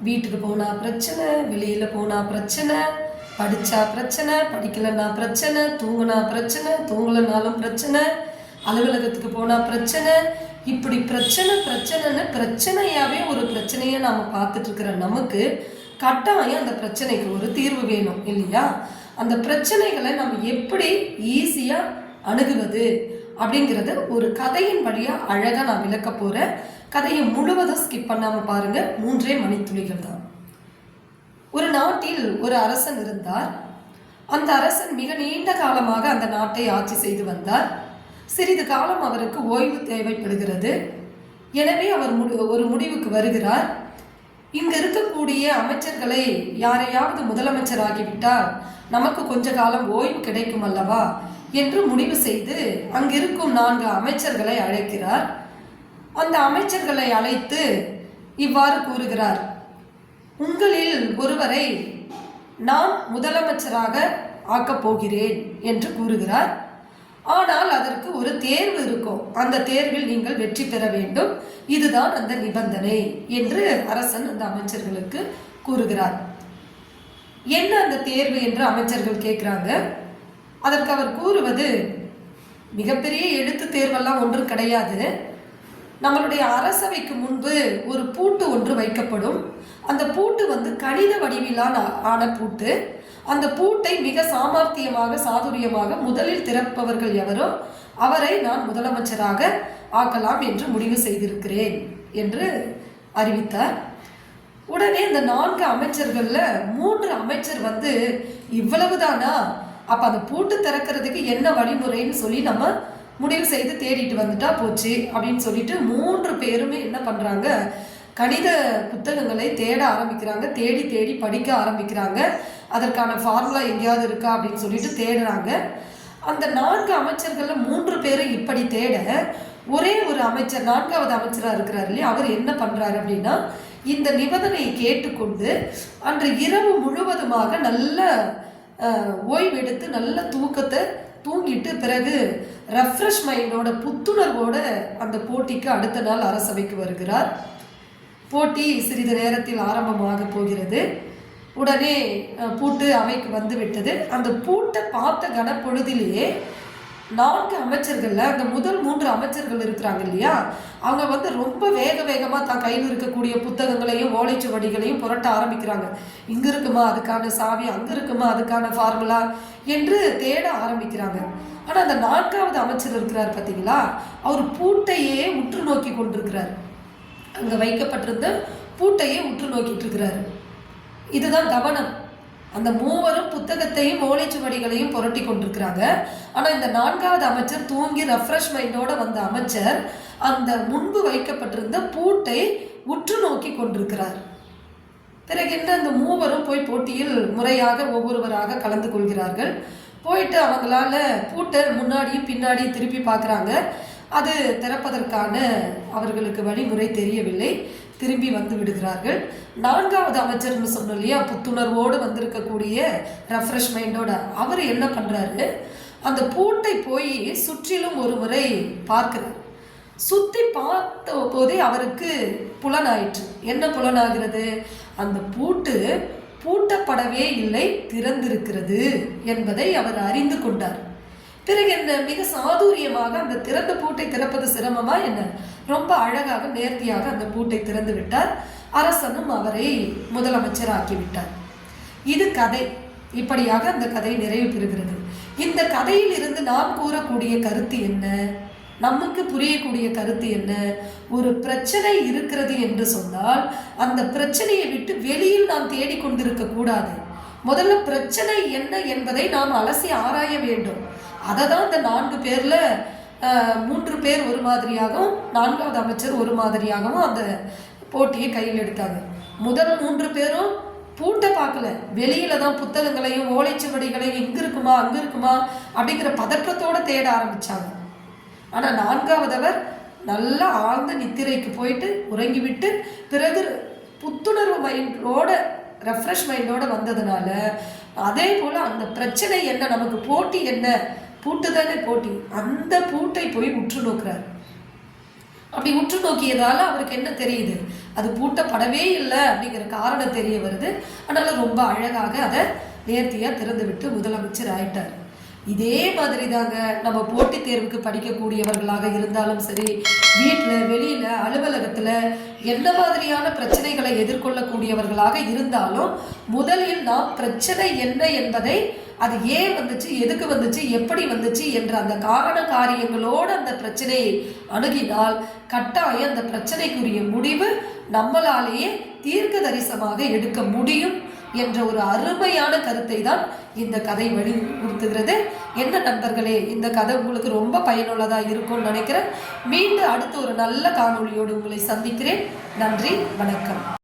வீட்டுக்கு போனால் பிரச்சனை, வெளியில் போனால் பிரச்சனை, படித்தா பிரச்சனை, படிக்கலைன்னா பிரச்சனை, தூங்கினா பிரச்சனை, தூங்கலைனாலும் பிரச்சனை, அலுவலகத்துக்கு போனால் பிரச்சனை. இப்படி பிரச்சனைன்னு பிரச்சனையாகவே ஒரு பிரச்சனையை நாம் பார்த்துட்ருக்கிற நமக்கு கட்டாயம் அந்த பிரச்சனைக்கு ஒரு தீர்வு வேணும் இல்லையா? அந்த பிரச்சனைகளை நம்ம எப்படி ஈஸியாக அணுகுவது அப்படிங்கிறத ஒரு கதையின் வழியாக அழகாக நான் விளக்க போகிறேன். கதையை முழுவதும் ஸ்கிப் பண்ணாமல் பாருங்கள். 3 மணித்துளிகள் தான். ஒரு நாட்டில் ஒரு அரசன் இருந்தார். அந்த அரசன் மிக நீண்ட காலமாக அந்த நாட்டை ஆட்சி செய்து வந்தார். சிறிது காலம் அவருக்கு ஓய்வு தேவைப்படுகிறது. எனவே அவர் ஒரு முடிவுக்கு வருகிறார். இங்கு இருக்கக்கூடிய அமைச்சர்களை யாரையாவது முதலமைச்சராகிவிட்டால் நமக்கு கொஞ்ச காலம் ஓய்வு கிடைக்கும் அல்லவா என்று முடிவு செய்து அங்கிருக்கும் 4 அமைச்சர்களை அழைக்கிறார். அந்த அமைச்சர்களை அழைத்து இவ்வாறு கூறுகிறார்: உங்களில் ஒருவரை நான் முதலமைச்சராக ஆக்கப் போகிறேன் என்று கூறுகிறார். ஆனால் அதற்கு ஒரு தேர்வு இருக்கும். அந்த தேர்வில் நீங்கள் வெற்றி பெற வேண்டும். இதுதான் அந்த நிபந்தனை என்று அரசன் அந்த அமைச்சர்களுக்கு கூறுகிறார். என்ன அந்த தேர்வு என்று அமைச்சர்கள் கேட்குறாங்க. அதற்கு அவர் கூறுவது, மிகப்பெரிய எழுத்து தேர்வெல்லாம் ஒன்றும் கிடையாது. நம்மளுடைய அரசவைக்கு முன்பு ஒரு பூட்டு ஒன்று வைக்கப்படும். அந்த பூட்டு கணித வடிவிலான ஆன பூட்டு. அந்த பூட்டை மிக சாதுரியமாக முதலில் திறப்பவர்கள் எவரோ அவரை நான் முதலமைச்சராக ஆக்கலாம் என்று முடிவு செய்திருக்கிறேன் என்று அறிவித்தார். உடனே இந்த 4 அமைச்சர்களில் 3 அமைச்சர் இவ்வளவுதானா, அப்போ அந்த பூட்டு திறக்கிறதுக்கு என்ன வழிமுறைன்னு சொல்லி நம்ம முடிவு செய்து தேடிட்டு வந்துட்டா போச்சு அப்படின்னு சொல்லிட்டு 3 பேருமே என்ன பண்ணுறாங்க, கணித புத்தகங்களை தேட ஆரம்பிக்கிறாங்க. தேடி தேடி படிக்க ஆரம்பிக்கிறாங்க. அதற்கான ஃபார்முலா எங்கேயாவது இருக்கா அப்படின்னு சொல்லிட்டு தேடுறாங்க. அந்த 4 அமைச்சர்களில் 3 பேரும் இப்படி தேட, ஒரே ஒரு அமைச்சர் 4வது அமைச்சராக இருக்கிறார் இல்லையா, அவர் என்ன பண்ணுறாரு அப்படின்னா, இந்த நிபந்தனையை கேட்டுக்கொண்டு அன்று இரவு முழுவதுமாக நல்ல ஓய்வெடுத்து நல்ல தூக்கத்தை தூங்கிட்டு பிறகு ரெஃப்ரெஷ் மைண்டோட புத்துணர்வோட அந்த போட்டிக்கு அடுத்த நாள் அரசவைக்கு வருகிறார். போட்டி சிறிது நேரத்தில் ஆரம்பமாக போகிறது. உடனே பூட்டு அவைக்கு வந்து விட்டது. அந்த பூட்டை பார்த்த கனப்பொழுதிலேயே 4 அமைச்சர்களில் அந்த முதல் 3 அமைச்சர்கள் இருக்கிறாங்க இல்லையா, அவங்க ரொம்ப வேகமாக தான் கையில் இருக்கக்கூடிய புத்தகங்களையும் ஓலைச்சுவடிகளையும் புரட்ட ஆரம்பிக்கிறாங்க. இங்கே இருக்குமா அதுக்கான சாவி, அங்கே இருக்குமா அதுக்கான ஃபார்முலா என்று தேட ஆரம்பிக்கிறாங்க. ஆனால் அந்த 4வது அமைச்சர் இருக்கிறார் பார்த்தீங்களா, அவர் பூட்டையே உற்று நோக்கி கொண்டிருக்கிறார். அங்கே வைக்கப்பட்டிருந்த பூட்டையே உற்று நோக்கிட்டு இருக்கிறாரு. இதுதான் கவனம். அந்த 3 புத்தகத்தையும் ஓலைச்சுவடிகளையும் புரட்டி கொண்டிருக்கிறாங்க. ஆனால் இந்த 4வது அமைச்சர் தூங்கி ரெஃப்ரெஷ் மைண்டோட வந்த அமைச்சர் அந்த முன்பு வைக்கப்பட்டிருந்த பூட்டை உற்று நோக்கி கொண்டிருக்கிறார். பிறகு என்ன, அந்த 3 போய் போட்டியில் முறையாக ஒவ்வொருவராக கலந்து கொள்கிறார்கள். போயிட்டு அவங்களால பூட்டை முன்னாடியும் பின்னாடியும் திருப்பி பார்க்குறாங்க. அது திறப்பதற்கான அவர்களுக்கு வழிமுறை தெரியவில்லை. திரும்பி வந்து விடுகிறார்கள். 4வது அமைச்சர்னு சொன்னோம் இல்லையா, புத்துணர்வோடு வந்திருக்கக்கூடிய ரெஃப்ரெஷ் மைண்டோட, அவர் என்ன பண்ணுறாரு, அந்த பூட்டை போய் சுற்றிலும் ஒரு முறை பார்க்கிறார். சுற்றி பார்த்த போதே அவருக்கு புலனாயிற்று. என்ன புலனாகிறது, அந்த பூட்டு பூட்டப்படவே இல்லை, திறந்திருக்கிறது என்பதை அவர் அறிந்து கொண்டார். பிறகு என்ன, மிக சாதுரியமாக அந்த திறந்த பூட்டை திறப்பது சிரமமா என்ன, ரொம்ப அழகாக நேர்த்தியாக அந்த பூட்டை திறந்து விட்டார். அரசனும் அவரை முதலமைச்சர் ஆக்கிவிட்டார். இது கதை. இப்படியாக அந்த கதை நிறைவு பெறுகிறது. இந்த கதையில் இருந்து நாம் கூறக்கூடிய கருத்து என்ன, நமக்கு புரியக்கூடிய கருத்து என்ன, ஒரு பிரச்சனை இருக்கிறது என்று சொன்னால் அந்த பிரச்சனையை விட்டு வெளியில் நாம் தேடிக்கொண்டிருக்க கூடாது. முதல்ல பிரச்சனை என்ன என்பதை நாம் அலசி ஆராய வேண்டும். அதை தான் இந்த 4 பேரில் 3 பேர் ஒரு மாதிரியாகவும் 4வது அமைச்சர் ஒரு மாதிரியாகவும் அந்த போட்டியை கையில் எடுத்தாங்க. முதல் 3 பேரும் பூட்டை பார்க்கல, வெளியில தான் புத்தகங்களையும் ஓலைச்சுவடிகளையும் இங்கே இருக்குமா அங்கே இருக்குமா அப்படிங்கிற பதற்றத்தோடு தேட ஆரம்பித்தாங்க. ஆனால் 4வதவர் நல்லா ஆழ்ந்த நித்திரைக்கு போயிட்டு உறங்கிவிட்டு பிறகு புத்துணர்வு மைண்டோட ரெஃப்ரெஷ் மைண்டோட வந்ததுனால, அதே போல் அந்த பிரச்சனை என்ன, நமக்கு போட்டி என்ன, பூட்டு தானே போட்டி, அந்த பூட்டை போய் உற்று நோக்குறார். அப்படி உற்று நோக்கியதால அவருக்கு என்ன தெரியுது, அது பூட்டப்படவே இல்லை அப்படிங்கிற காரணம் தெரிய வருது. அதனால் ரொம்ப அழகாக அதை நேர்த்தியாக திறந்து விட்டு முதலமைச்சர் ஆயிட்டார். இதே மாதிரி தாங்க நம்ம போட்டித் தேர்வுக்கு படிக்கக்கூடியவர்களாக இருந்தாலும் சரி, வீட்டில் வெளியில் அலுவலகத்தில் என்ன மாதிரியான பிரச்சனைகளை எதிர்கொள்ளக்கூடியவர்களாக இருந்தாலும் முதலில் நாம் பிரச்சனை என்ன என்பதை, அது ஏன் வந்துச்சு, எதுக்கு வந்துச்சு, எப்படி வந்துச்சு என்ற அந்த காரண காரியங்களோடு அந்த பிரச்சனையை அணுகினால் கட்டாயம் அந்த பிரச்சனைக்குரிய முடிவு நம்மளாலேயே தீர்க்க தரிசனமாக எடுக்க முடியும் என்ற ஒரு அருமையான கருத்தை தான் இந்த கதை வலியுறுத்துகிறது. என்ன நண்பர்களே, இந்த கதை உங்களுக்கு ரொம்ப பயனுள்ளதாக இருக்கும்னு நினைக்கிறேன். மீண்டும் அடுத்து ஒரு நல்ல காணொளியோடு உங்களை சந்திக்கிறேன். நன்றி, வணக்கம்.